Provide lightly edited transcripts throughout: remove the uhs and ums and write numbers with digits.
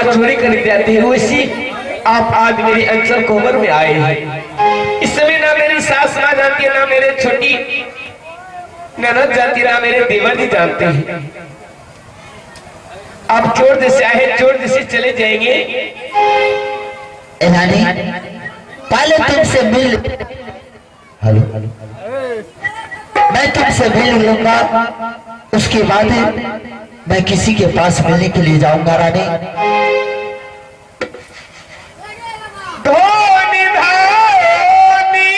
अगर चोरी करने जाती है वैसी आप आज मेरी अंचल कोबर में आए हैं। इस समय ना मेरी सास माँ जानती है, ना मेरे छोटी ननद जानती, ना मेरे देवर जी जानते हैं। आप चोर जैसे आए, चोर जैसे चले जाएंगे। रानी पहले तुमसे मिल, हेलो, मैं तुमसे मिल लूंगा, उसके बाद मैं किसी के पास मिलने के लिए जाऊंगा। रानी धोनी धोनी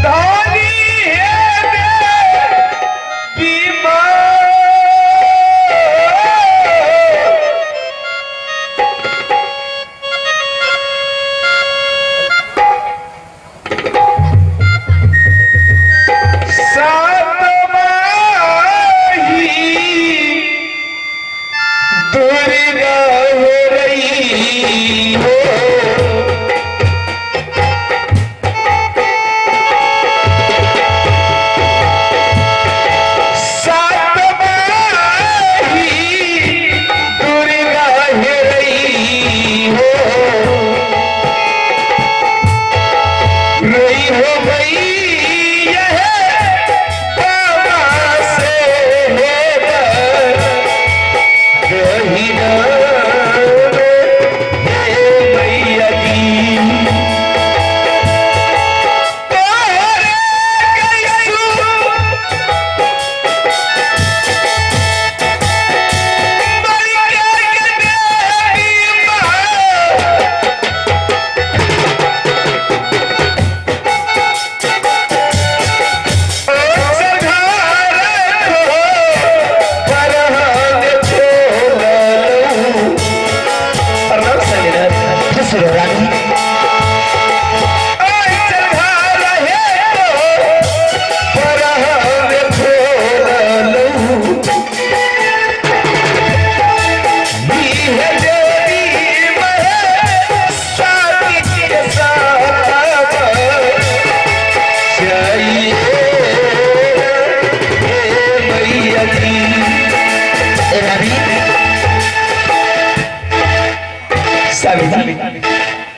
धोनी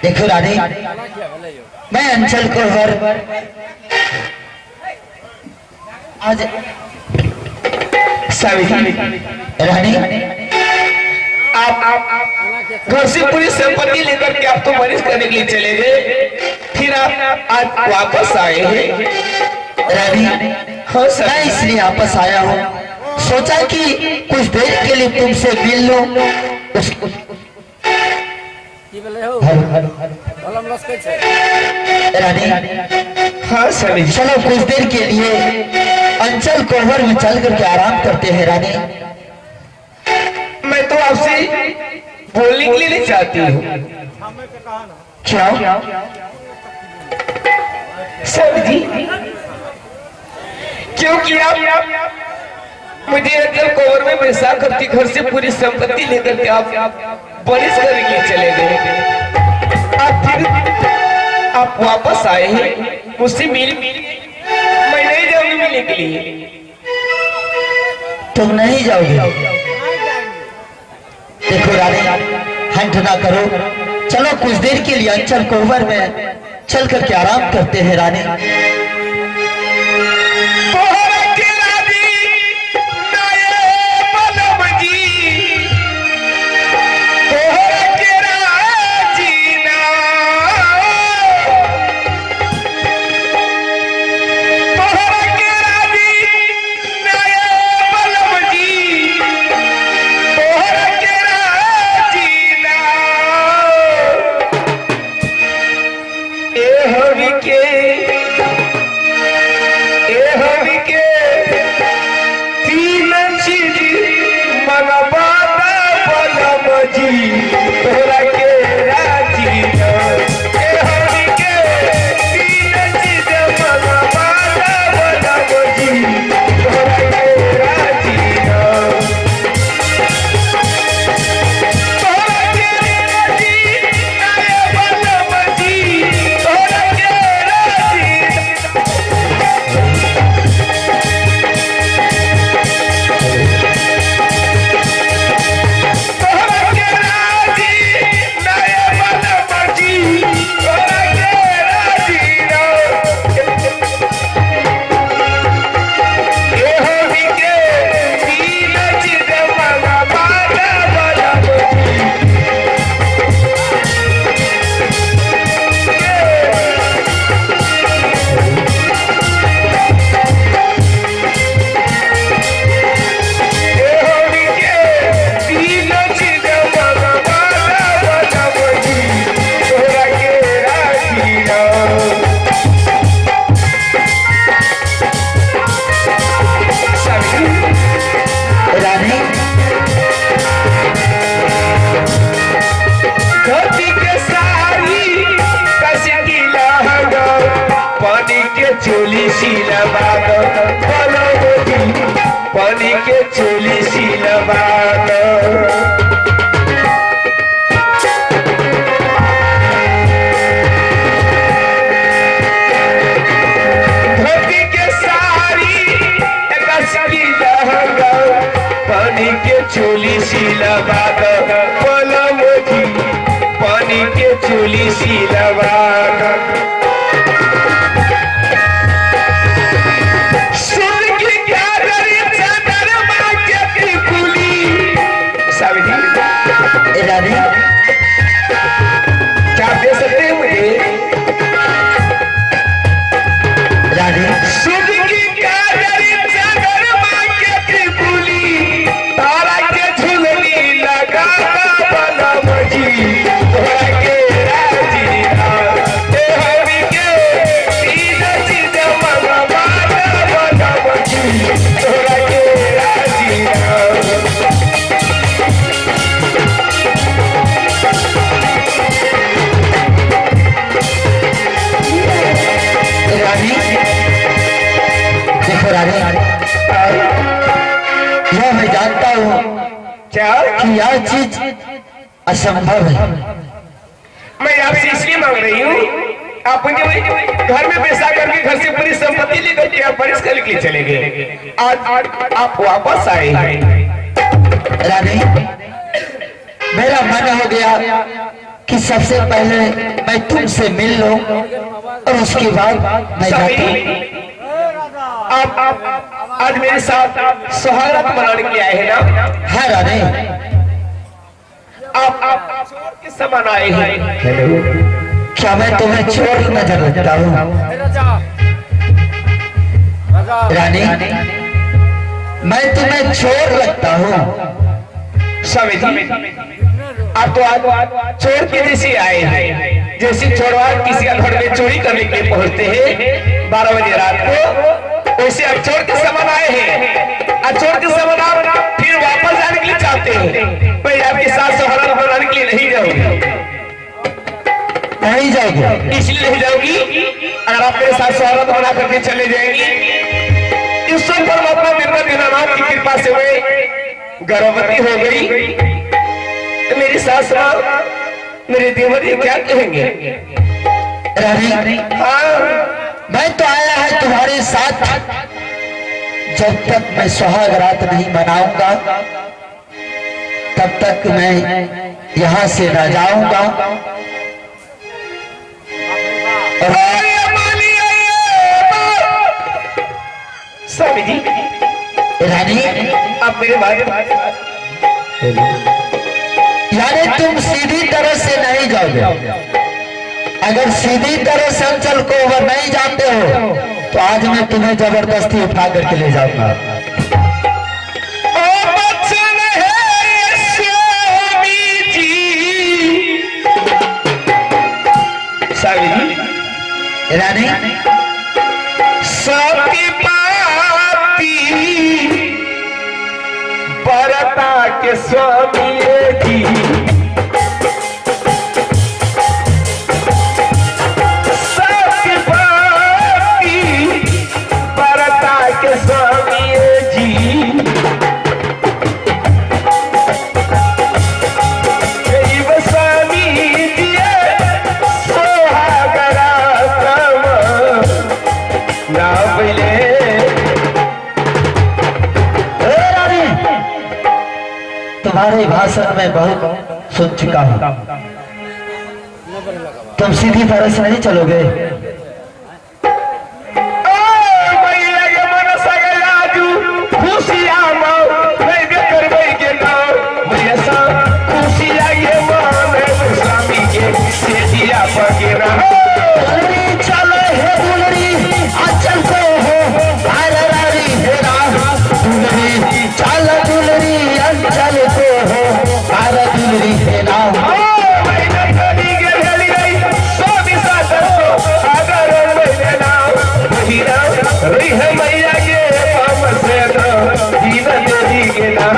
देखो रानी, मैं अंचल कोहर आज रानी आप घर से पूरी संपत्ति लेकर के आप तो बारिश करने के लिए चले गए, फिर आप आज वापस आए हैं। रानी हाँ सर, मैं इसलिए वापस आया हूँ, सोचा कि कुछ देर के लिए तुमसे मिल लूं। रानी हाँ सर, चलो कुछ देर के लिए अंचल कोहर में चल करके आराम करते हैं। रानी मैं तो आपसे बोलने के लिए नहीं चाहती हूँ। क्या सर जी, क्योंकि आप मुझे अंचल कोहर में पैसा करती, घर से पूरी संपत्ति लेकर के आप बारिश करने के लिए चले गए। आप फिर आप वापस आए हैं, मुझसे मिल, मैं नहीं जाऊंगी मिलने के लिए। तुम नहीं जाओगे? देखो रानी, हंट ना करो, चलो कुछ देर के लिए अंचल कोहर में चल करके आराम करते हैं। रानी के शीलबाद बोलो मोदी पानी के चोली शीलबाद धोती के साड़ी कसकी लहंगा पानी के चोली शीलबाद बोलो मोदी पानी के चोली शीलबाद रानी क्या दे सकते हैं मुझे रानी सुध की काजरी चादर मांगे त्रिपुली तारा के झुलनी लगा बना मजी तोरा के राजी ए हरि के सीधा सीधा मना बना मजी तोरा के राजी देखो रानी यह मैं जानता हूँ क्या कि यह चीज असंभव है। मैं आपसे इसलिए मांग रही हूँ आप मुझे घर में पैसा करके घर से पूरी संपत्ति लेकर के आप बारिश करने के लिए चले गए आज आप वापस आए रानी मेरा मन हो गया कि सबसे पहले मैं तुमसे मिल लूं और उसके बाद मैं जाता हूं। आप आज मेरे साथ सुहागरात मनाने के लिए आए हैं ना हाँ रानी आप के समान आए हैं क्या मैं तुम्हें चोर नजर लगता हूँ रानी मैं तुम्हें चोर लगता हूँ स्वामी जी आप तो आज चोर के जैसे आए हैं जैसे चोरवार किसी का घर में चोरी करने के लिए पहुंचते हैं 12 बजे रात को वैसे आप चोर के समान आए हैं और चोर के समान आप फिर वापस जाने के लिए चाहते हैं मैं आपके साथ सुहागरात मनाने के लिए नहीं जाऊंगी नहीं जाओगे इसलिए नहीं जाऊंगी अगर आप मेरे साथ सुहागरात मना करके चले जाएंगी ईश्वर परमात्मा मेरा दीनानाथ की कृपा से मैं गर्भवती हो गई तो मेरी सास मेरे देवर ये क्या कहेंगे रानी हाँ मैं तो आया है तुम्हारे साथ जब तक मैं सुहागरात नहीं मनाऊंगा तब तक मैं यहाँ से न जाऊंगा और स्वामी जी रानी आप मेरे भाई यानी तुम सीधी तरह से नहीं जाओगे अगर सीधी तरह से अंचल को अगर नहीं जाते हो तो आज मैं तुम्हें जबरदस्ती उठा करके ले जाऊंगा रानी सती पाती बरता के स्वामी जी सती पाती बरता के स्वामी जी स्वामी जी सोहागरा ना बोले तुम्हारे भाषण में बहुत सुन चुका हूँ तुम सीधी तरह से नहीं चलोगे चलो हे दुलरी अचल को हो चल दुलरी अंचल को हो दुलरी है ना रही है मैया के पाम से जीवन जी के नाम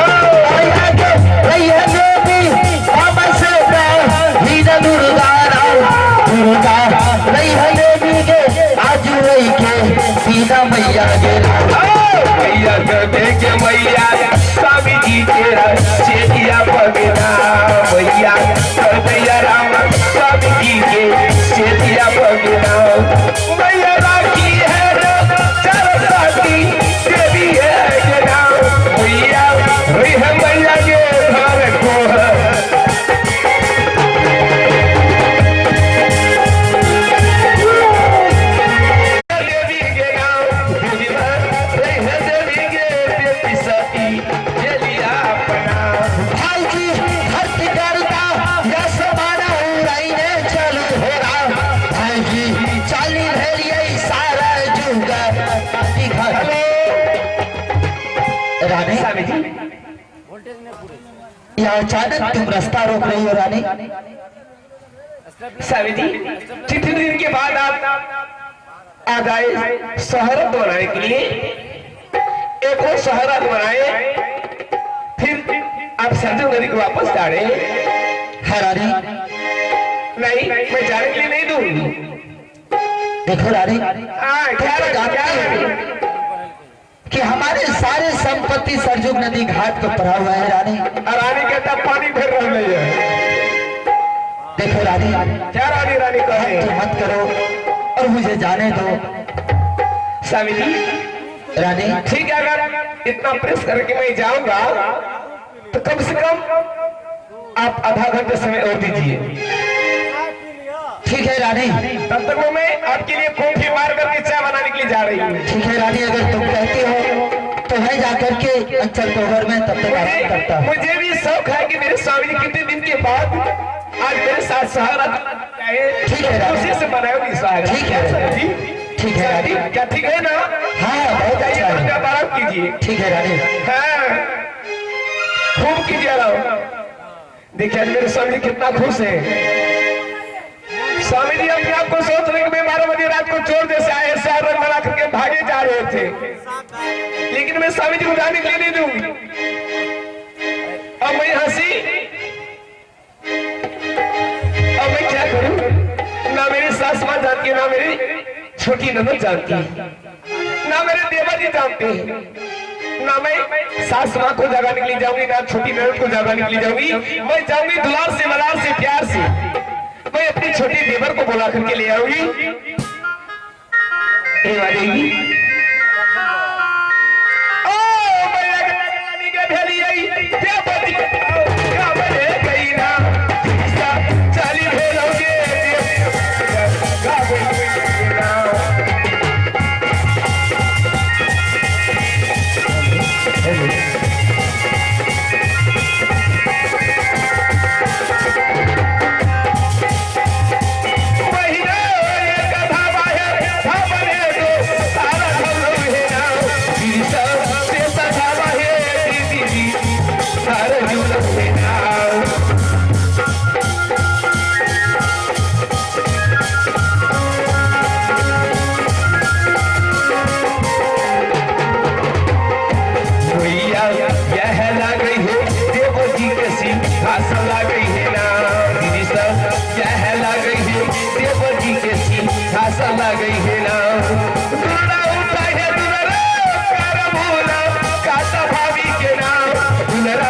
रही है देवी पाम से हीरा दुर्गा दुर्गा रही है देवी के आज रही के सीधा तेरा चेतिया बगना भैया भैया राम स्वामी जी के चेतिया बगना भैया राखी है सरस्वती देवी है जना भैया मैया के घर को रानी यहाँ अचानक तुम रास्ता रोक रही हो रानी। स्वामी जी कितने दिन के बाद आप आ गए शहरत बनाने के लिए। एक और शहरत बनाए फिर आप सरजू नदी को वापस जा रहे हैं। हाँ रानी नहीं मैं जाने के लिए नहीं दूंगी। देखो रानी हाँ क्या कि हमारे सारे संपत्ति सरजुग नदी घाट पर पड़ा हुआ है रानी। रानी कहता पानी फिर रही है। देखो रानी क्या रानी रानी कहे तो मत करो और मुझे जाने दो। स्वामी जी रानी ठीक है अगर इतना प्रेस करके मैं जाऊंगा तो कम से कम आप आधा घंटे समय और दीजिए। ठीक है रानी तब तक वो मैं आपके लिए कॉफी मार करके चाय बनाने के लिए जा रही हूँ। ठीक है रानी अगर तुम कहती हो तो मैं जाकर के अंचल कोहर में तब तक आराम करता हूँ। मुझे भी शौक है कि मेरे स्वामी जी कितने दिन के बाद आज मेरे साथ सहारा ठीक है रानी उसी से बनाओगी सहारा। ठीक है ठीक है रानी क्या ठीक है ना। हाँ बहुत अच्छा है। आराम कीजिए। ठीक है रानी हाँ खूब कीजिए आराम। देखिए आज मेरे स्वामी जी कितना खुश है। स्वामी जी अपने आप को सोच रहे कि मैं 12 बजे रात को चोर जैसे आए शहर रंग बना करके भागे जा रहे थे लेकिन मैं स्वामी जी को जाने के लिए नहीं दूंगी। अब मैं हंसी अब मैं क्या करूं। ना मेरी सास मां जानती है ना मेरी छोटी ननद जानती है ना मेरे देवर जी जानते हैं ना मैं सास मां को जगाने के लिए जाऊंगी ना छोटी ननद को जगाने के लिए जाऊंगी। मैं जाऊंगी दुलार से मलार से प्यार से मैं अपनी छोटी देवर को बुला करके ले आऊंगी। लगा गई है ना दुल्हन उठा है दुल्हन कर भूला काता भाभी के नाम दुल्हन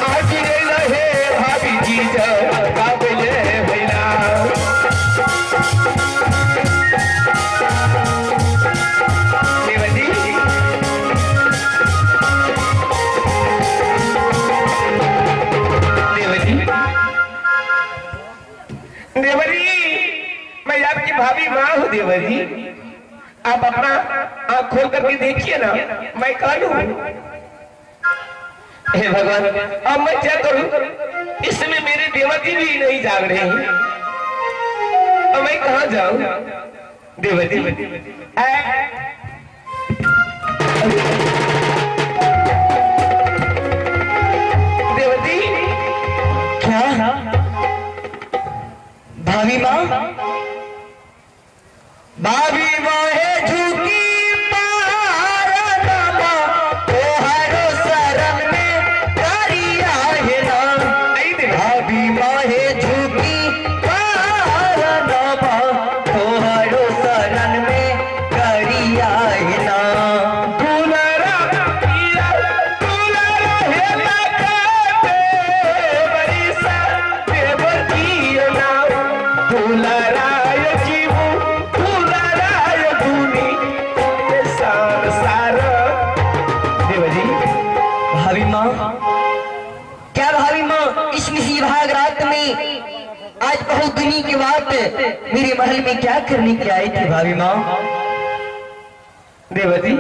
आज ले है भाभी जी जा काबले भैला देवजी देवरी मैं आपकी भाभी माँ हूँ देवरी। आप अपना आँख खोल करके देखिए ना मैं कौन हूँ। हे भगवान अब मैं क्या करूँ। इस समय मेरे देवती भी नहीं जाग रहे हैं। अब मैं कहाँ जाऊँ देवती। देवती क्या भाभी माँ भाभी माँ है झुकी पारमा तोहरो शरण में करिया है ना भाभी माँ है झुकी पारमा तोहरो शरण में करिया है ना दुलरा भाभी माँ, क्या भाभी माँ इस भाग रात में आज बहुत दिनों के बाद मेरे महल में क्या करने के आई थी भाभी माँ? देवती,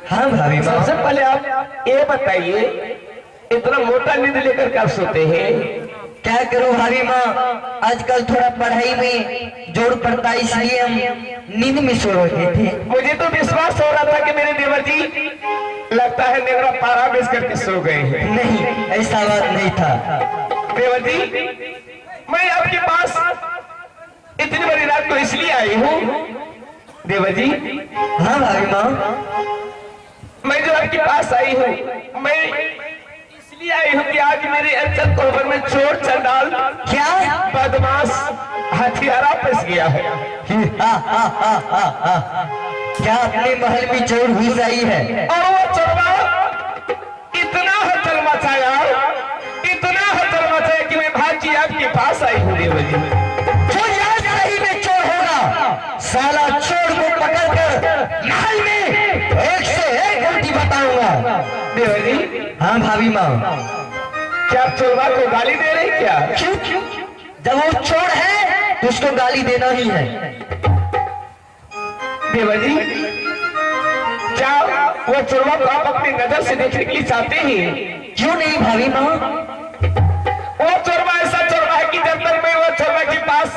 हाँ भाभी माँ। सबसे पहले आप ये बताइए, इतना मोटा नींद लेकर के आप सोते हैं? क्या करूं भाभी माँ, आजकल थोड़ा पढ़ाई में जोर पड़ता है, इसलिए हम नींद में सो रहे थे। मुझे तो विश्वास हो रहा था कि मेरे देवर जी लगता है नेवरा पारा बेच करके सो गए हैं। नहीं, ऐसा बात नहीं था। देवर जी, मैं आपके पास इतनी बड़ी रात को इसलिए आई हूँ देवर जी। हाँ भाभी माँ। मैं जो आपके पास आई हूँ, मैं इसलिए आई हूँ कि आज मेरे अंचल कोहबर में चोर चंडाल क्या बदमाश हथियारा फंस गया है। क्या अपने महल में चोर घुस आई है? और वो चोरवा इतना हलचल मचाया, इतना हलचल मचाया कि मैं भाग जी आपके पास आई हूँ देवर जी। जो यहाँ सही में चोर होगा, साला चोर को पकड़कर महल में 101 उल्टी बताऊंगा। देवर जी। हाँ भाभी माँ। क्या आप चोरवा को गाली दे रहे हैं क्या? क्यों? जब वो चोर है तो उसको गाली देना ही है। देवर जी, क्या वो चोरवा को आप अपनी नजर से देखने के लिए चाहते हैं? क्यों नहीं भाभी माँ? वो चोरवा ऐसा चोरवा है कि जब तक मैं वो चोरवा के पास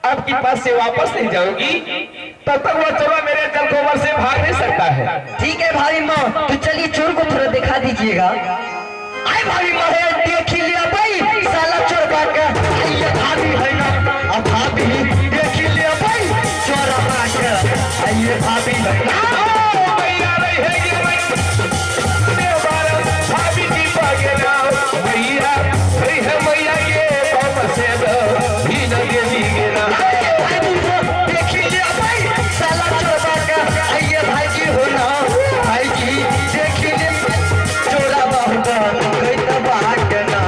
आपके पास से वापस नहीं जाऊंगी तब तक वो चोरवा मेरे अंचल कोहबर से भाग नहीं सकता है। ठीक है भाभी माँ, तो चलिए चोर को थोड़ा दिखा दीजिएगा। आए भाभी माँ, देख ही लिया भाई साला चोर बाग का। ये भाभी है ना, अब भाभी देख ही लिया भाई चोर बाग का। ये भाभी है ना। मैया रही है कि भाभी जी भागे ना, मैया रही है मैया ये कौन से भी न देगी ना। देख ही लिया भाई साला चोर बाग का। ये भाई जी हो ना, भाई जी देख ही लिया चोरा बाग का। कोई तो भाग ना।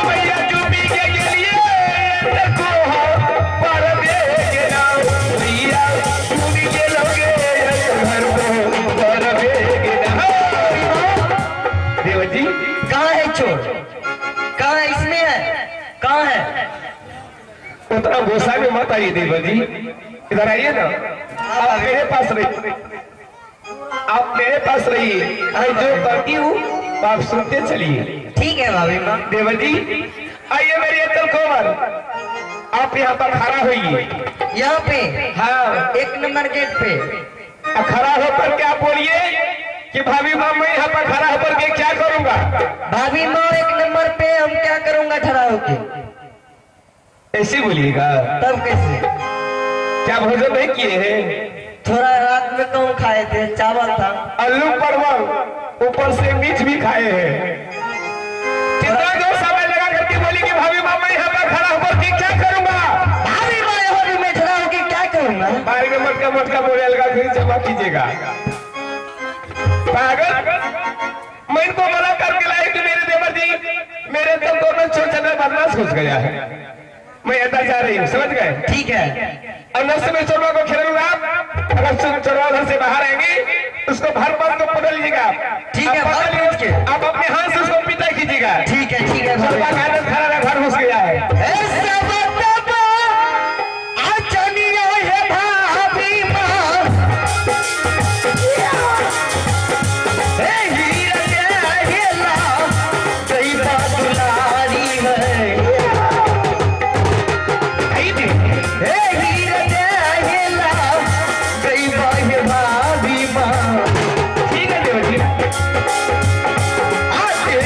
मैया चुपी के लिए देखो पर देगे ना, मैया चुपी के लोगे घर को पर देगे ना। देवर जी, कहाँ है चोर? कहाँ है? इसमें है? कहाँ है? उतना गुस्सा में मत आइए देवर जी, इधर आइए ना। आप मेरे पास रहिए, आप मेरे पास रहिए। मैं जो करती हूँ तो आप सुनते चलिए। ठीक है भाभी माँ। देवर जी, आइए मेरे अंचल कोहबर, आप यहाँ पर खड़ा होइए। यहाँ पे हाँ, 1 नंबर गेट पे खड़ा होकर के आप बोलिए कि भाभी माँ मैं यहाँ पर खड़ा होकर के क्या करूँगा? भाभी माँ 1 नंबर पे हम क्या करूँगा खड़ा होके? ऐसे बोलिएगा। तब कैसे? क्या भोजन नहीं किए हैं? थोड़ा रात में कम खाए थे, चावल था। आलू परवल ऊपर से मिर्च भी खाए हैं। कितना जो समय लगा करके बोली कि भाभी माँ मैं यहाँ पर खड़ा होकर के क्या करूँगा? भाभी माँ यहाँ में खड़ा होके क्या करूँगा? बाहर में मटका मटका बोले लगा फिर जमा कीजिएगा। पागल, मैं इनको मना करके लाई कि मेरे देवर जी मेरे दिल को में छोड़ चलने बदमाश घुस गया है, मैं अंदर जा रही हूँ, समझ गए? ठीक है। अंदर से मैं चोरवा को खेलूंगा। अगर चोरवा घर से बाहर आएंगे उसको भर भर को पकड़ लीजिएगा। ठीक है, आप भर भर के। आप अपने हाथ से उसको पिटा कीजिएगा। ठीक है, ठीक है चोरवा भाभी। का आदत खड़ा घर घुस गया है। ऐसा बता आचनिया है भाभी माँ। ए हीरा हेला कई बात दुलारी है। आई थी। ए हीरा हेला कई बात भाभी माँ। ठीक है देवर जी। आते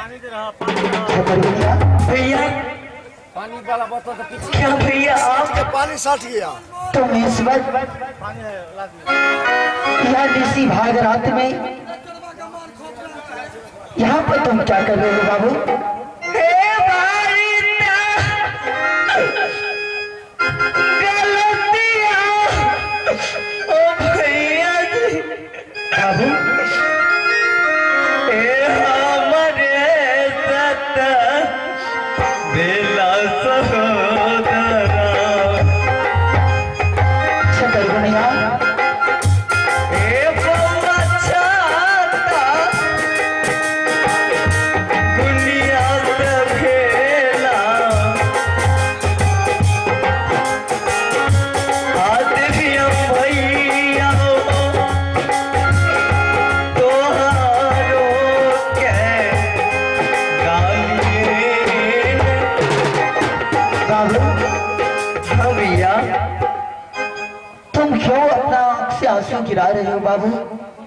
भैया भैया पानी वाला बोतल तो पीछे क्या भैया आप पानी सट गया। तुम इस वक्त पानी है लाद यहाँ इसी भाग रात में यहाँ पर तुम क्या कर रहे हो बाबू? हे बारिता, गलतियाँ, ओ भैया जी। बाबू ए हमारे सत बेला सहोदरा छतर गुनिया ए बउआ छाता गुनिया से खेला आज भी हम भैया तोहारो के गालिए बाबू हाँ भैया तुम क्यों अपना आंख से आंसू गिरा रहे हो बाबू?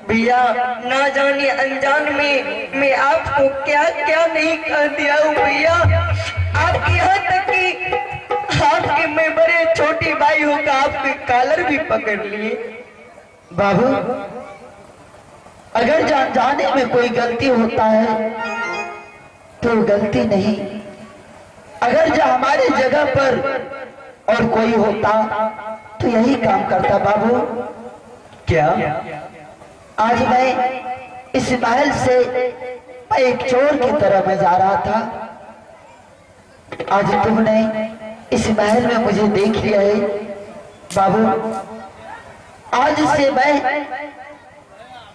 भैया ना जाने अनजान में मैं आपको क्या क्या नहीं कर दिया हूँ भैया। आप यहाँ तक कि आपके मैं बड़े छोटी भाई होकर आपके कॉलर भी पकड़ लिए। बाबू अगर जाने में कोई गलती होता है तो गलती नहीं, अगर जो हमारे जगह पर और कोई होता तो यही काम करता बाबू। क्या आज मैं इस महल से मैं एक चोर की तरह मैं जा रहा था, आज तुमने इस महल में मुझे देख लिया है बाबू। आज से मैं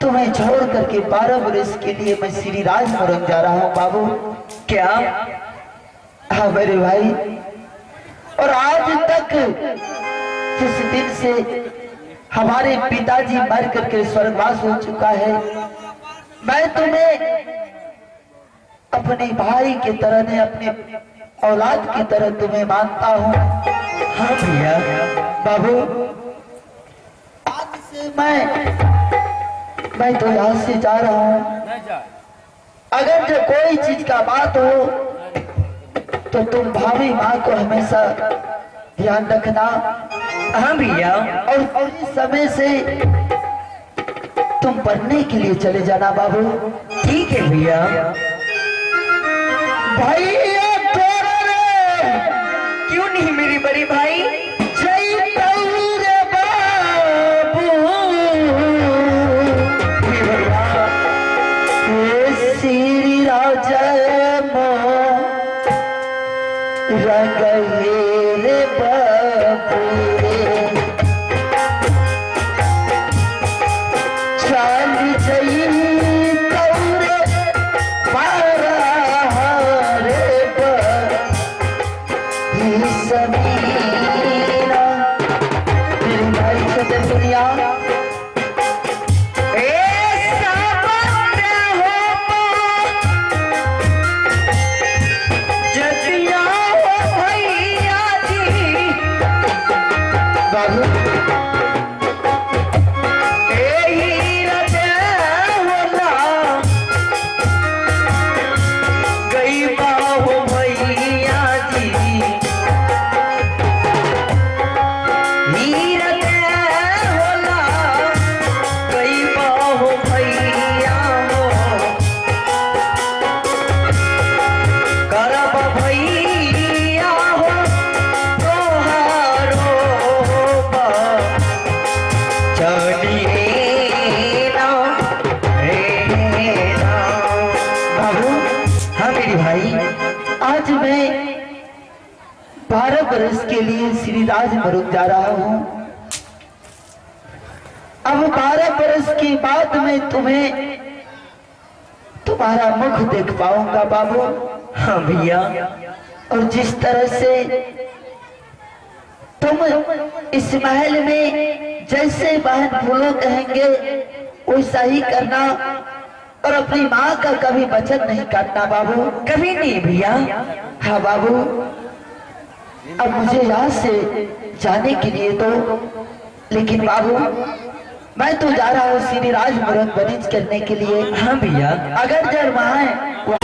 तुम्हें छोड़ करके 12 वर्ष के लिए मैं श्री राजपुरम जा रहा हूँ बाबू। क्या? हाँ मेरे भाई, और आज तक जिस दिन से हमारे पिताजी मर करके स्वर्गवास हो चुका है, मैं तुम्हें अपने भाई की तरह ने अपने औलाद की तरह तुम्हें मानता हूँ। हाँ भैया बाबू, आज से मैं तो यहाँ से जा रहा हूँ। नहीं जा अगर जो कोई चीज का बात हो तो तुम भाभी माँ को हमेशा ध्यान रखना। हाँ भैया, और इस समय से तुम पढ़ने के लिए चले जाना बाबू। ठीक है भैया। भैया क्यों नहीं मेरी बड़ी भाई? जय गौर बाबू। भैया हे श्री राजा रंगेरे बाबू चाल जई कौरे पारा रे बी समीरा तेरी भाई से दुनिया आज मैं 12 वर्ष के लिए श्री राजपुरम जा रहा हूँ। अब 12 वर्ष के बाद मैं तुम्हें तुम्हारा मुख देख पाऊंगा बाबू। हाँ भैया, और जिस तरह से तुम इस महल में जैसे बहन फूलो कहेंगे वैसा ही करना, और अपनी माँ का कभी वचन नहीं काटना बाबू। कभी नहीं भैया। हाँ बाबू, अब मुझे यहाँ से जाने के लिए तो, लेकिन बाबू मैं तो जा रहा हूँ श्री राजपुरम वनिज करने के लिए। हाँ भैया, अगर जब वहाँ